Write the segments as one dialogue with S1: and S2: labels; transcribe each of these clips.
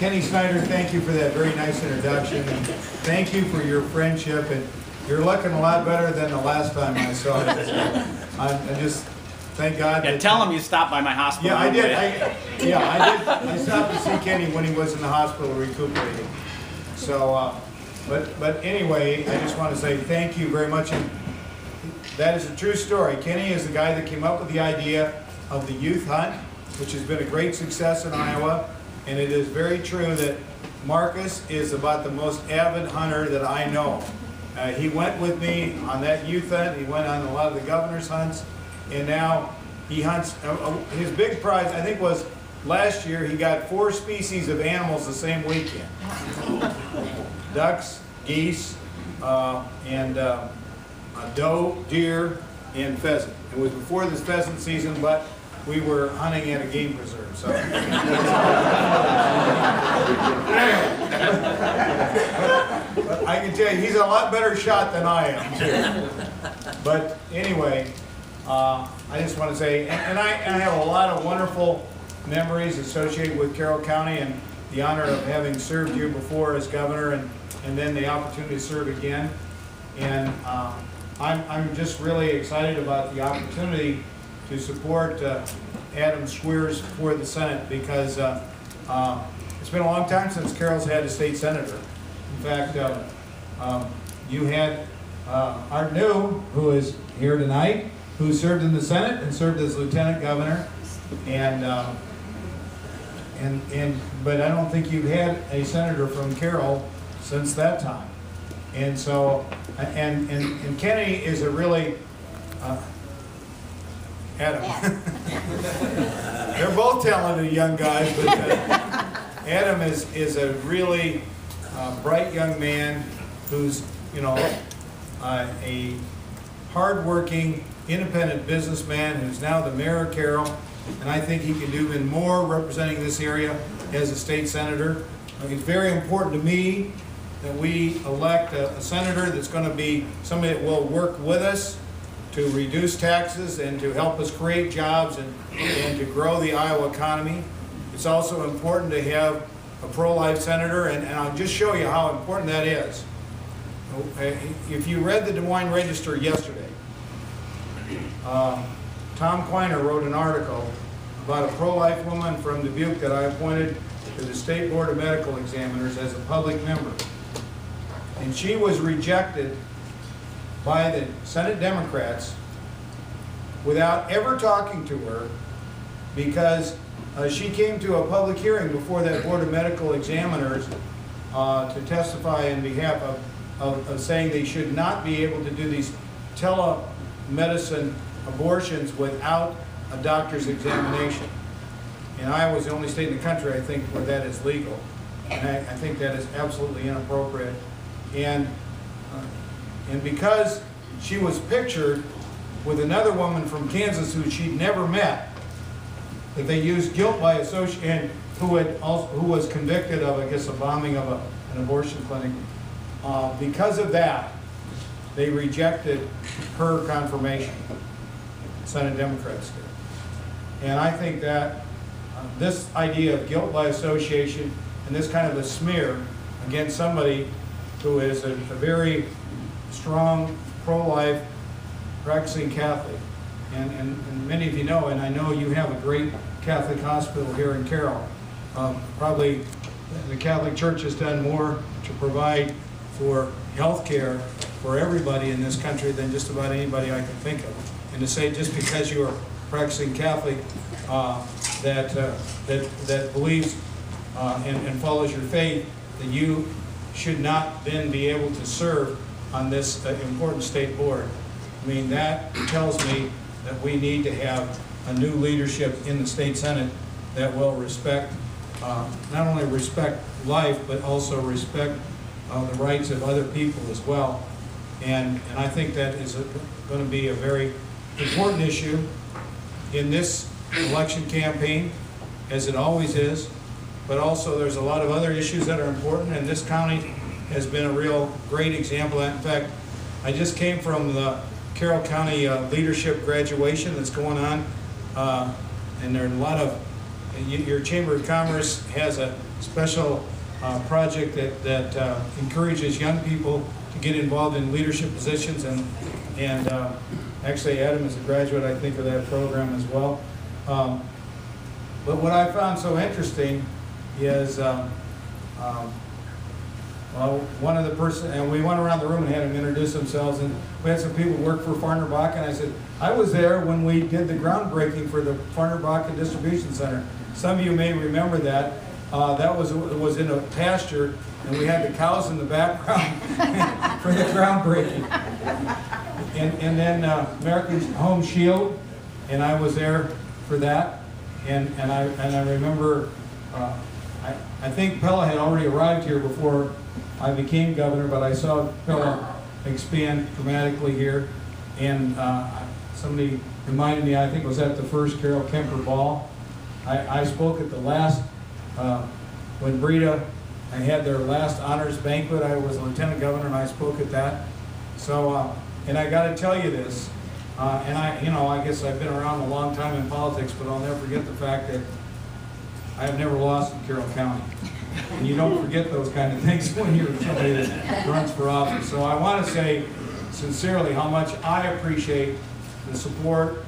S1: Kenny Snyder, thank you for that very nice introduction, and thank you for your friendship, and you're looking a lot better than the last time I saw you. So I just thank God.
S2: Yeah, tell him you stopped by my hospital.
S1: Yeah, I did. I stopped to see Kenny when he was in the hospital recuperating. So, but anyway, I just want to say thank you very much. And that is a true story. Kenny is the guy that came up with the idea of the youth hunt, which has been a great success in Iowa. And it is very true that Marcus is about the most avid hunter that I know. He went with me on that youth hunt. He went on a lot of the governor's hunts. And now he hunts. His big prize, I think, was last year he got 4 species of animals the same weekend. Ducks, geese, and doe, deer, and pheasant. It was before this pheasant season, but we were hunting at a game preserve. So but I can tell you, he's a lot better shot than I am, too. But anyway, I just want to say, and I have a lot of wonderful memories associated with Carroll County, and the honor of having served you before as governor, and then the opportunity to serve again. And I'm just really excited about the opportunity to support Adam Schweers for the Senate, because it's been a long time since Carroll's had a state senator. In fact, you had Art New, who is here tonight, who served in the Senate and served as lieutenant governor, but I don't think you've had a senator from Carroll since that time. And so, and Kenny is a really Adam. They're both talented young guys, but Adam is a really bright young man who's, you know, a hard-working, independent businessman who's now the mayor of Carroll, and I think he can do even more representing this area as a state senator. It's very important to me that we elect a senator that's going to be somebody that will work with us to reduce taxes and to help us create jobs and to grow the Iowa economy. It's also important to have a pro-life senator, and I'll just show you how important that is. If you read the Des Moines Register yesterday, Tom Quiner wrote an article about a pro-life woman from Dubuque that I appointed to the State Board of Medical Examiners as a public member. And she was rejected by the Senate Democrats without ever talking to her, because she came to a public hearing before that Board of Medical Examiners to testify in behalf of saying they should not be able to do these telemedicine abortions without a doctor's examination. And Iowa was the only state in the country, I think, where that is legal. And I think that is absolutely inappropriate. And because she was pictured with another woman from Kansas who she'd never met, that they used guilt by association, and who was convicted of, I guess, a bombing of an abortion clinic. Because of that, they rejected her confirmation. Senate Democrats did. And I think that this idea of guilt by association and this kind of a smear against somebody who is a very strong pro-life practicing Catholic, and many of you know, and I know you have a great Catholic hospital here in Carroll. Probably the Catholic Church has done more to provide for health care for everybody in this country than just about anybody I can think of. And to say just because you're practicing Catholic that believes and follows your faith, that you should not then be able to serve on this important state board. I mean, that tells me that we need to have a new leadership in the state Senate that will respect, not only respect life, but also respect the rights of other people as well. And I think that is going to be a very important issue in this election campaign, as it always is. But also there's a lot of other issues that are important, and this county has been a real great example of that. In fact, I just came from the Carroll County leadership graduation that's going on, and there are a lot of, your Chamber of Commerce has a special project that encourages young people to get involved in leadership positions, and actually Adam is a graduate, I think, of that program as well. But what I found so interesting is, well, one of the person, and we went around the room and had them introduce themselves, and we had some people work for Farner-Bach, and I said, I was there when we did the groundbreaking for the Farner-Bach Distribution Center. Some of you may remember that. That was in a pasture, and we had the cows in the background for the groundbreaking. And then American Home Shield, and I was there for that. And I remember, I think Pella had already arrived here before I became governor, but I saw Pella expand dramatically here. And somebody reminded me, I think it was at the first Carol Kemper Ball. I spoke at the last, when Breda had their last honors banquet. I was lieutenant governor and I spoke at that. So, and I got to tell you this, and I guess I've been around a long time in politics, but I'll never forget the fact that I have never lost in Carroll County. And you don't forget those kind of things when you're somebody that runs for office. So I want to say sincerely how much I appreciate the support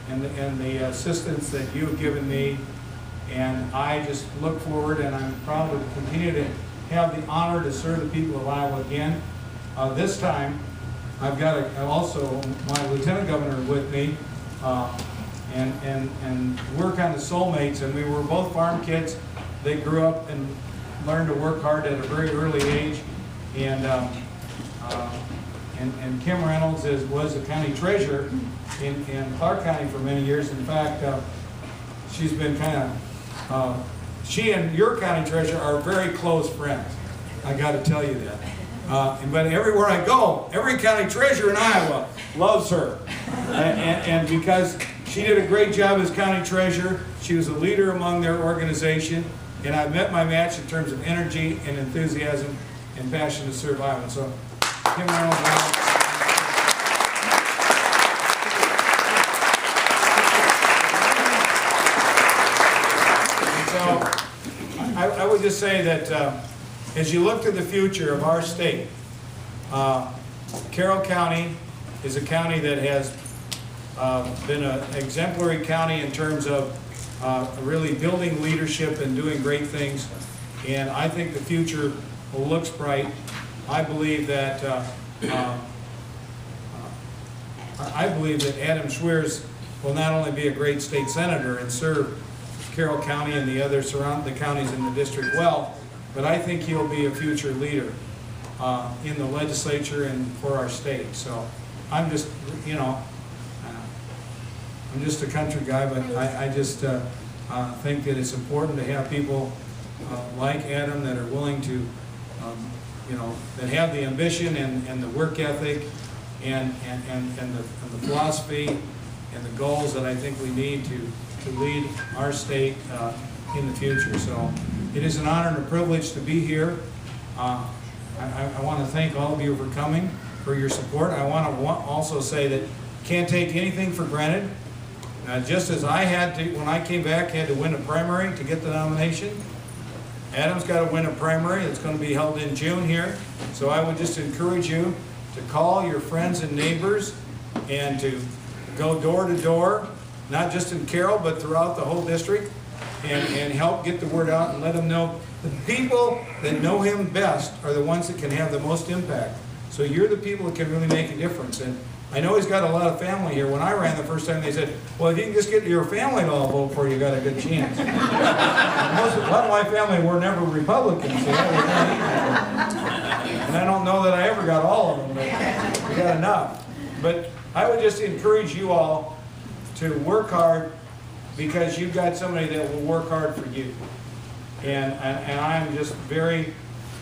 S1: and the assistance that you have given me. And I just look forward, and I'm proud to continue to have the honor to serve the people of Iowa again. This time, I've got also my lieutenant governor with me, and we're kind of soulmates, and we were both farm kids. They grew up and learned to work hard at a very early age, and Kim Reynolds was the county treasurer in Clark County for many years. In fact, she's been kind of, she and your county treasurer are very close friends. I got to tell you that. But everywhere I go, every county treasurer in Iowa loves her. And because she did a great job as county treasurer, she was a leader among their organization, and I've met my match in terms of energy and enthusiasm and passion to serve Iowa. So, Kim Reynolds. I would just say that as you look to the future of our state, Carroll County is a county that has been an exemplary county in terms of really building leadership and doing great things. And I think the future looks bright. I believe that Adam Schweers will not only be a great state senator and serve Carroll County and the other surrounding counties in the district well, but I think he'll be a future leader in the legislature and for our state. So I'm just, I'm just a country guy, but I just think that it's important to have people like Adam that are willing to, that have the ambition and the work ethic and the philosophy and the goals that I think we need to lead our state in the future. So it is an honor and a privilege to be here. I want to thank all of you for coming, for your support. I want to also say that can't take anything for granted. Just as I had to, when I came back, had to win a primary to get the nomination, Adam's got to win a primary. It's going to be held in June here. So I would just encourage you to call your friends and neighbors and to go door to door, not just in Carroll, but throughout the whole district, and help get the word out and let them know the people that know him best are the ones that can have the most impact. So you're the people that can really make a difference. And I know he's got a lot of family here. When I ran the first time, they said, well, if you can just get your family to all vote for you, you got a good chance. A lot of my family were never Republicans. So and I don't know that I ever got all of them, but we got enough. But I would just encourage you all to work hard, because you've got somebody that will work hard for you. And I'm just very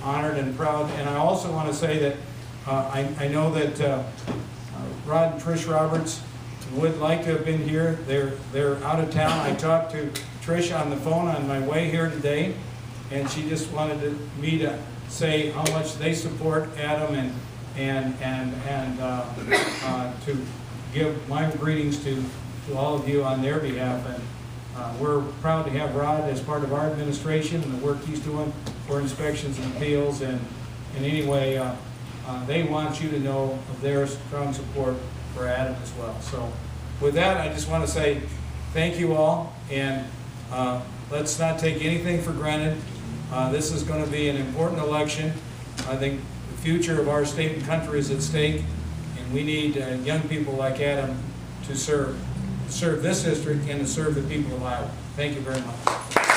S1: honored and proud. And I also want to say that I know that Rod and Trish Roberts would like to have been here. They're out of town. I talked to Trish on the phone on my way here today, and she just wanted me to say how much they support Adam and to give my greetings to all of you on their behalf. And We're proud to have Rod as part of our administration and the work he's doing for inspections and appeals. And anyway, they want you to know of their strong support for Adam as well. So with that, I just want to say thank you all, and let's not take anything for granted. This is going to be an important election. I think the future of our state and country is at stake, and we need young people like Adam to serve this district and to serve the people of Iowa. Thank you very much.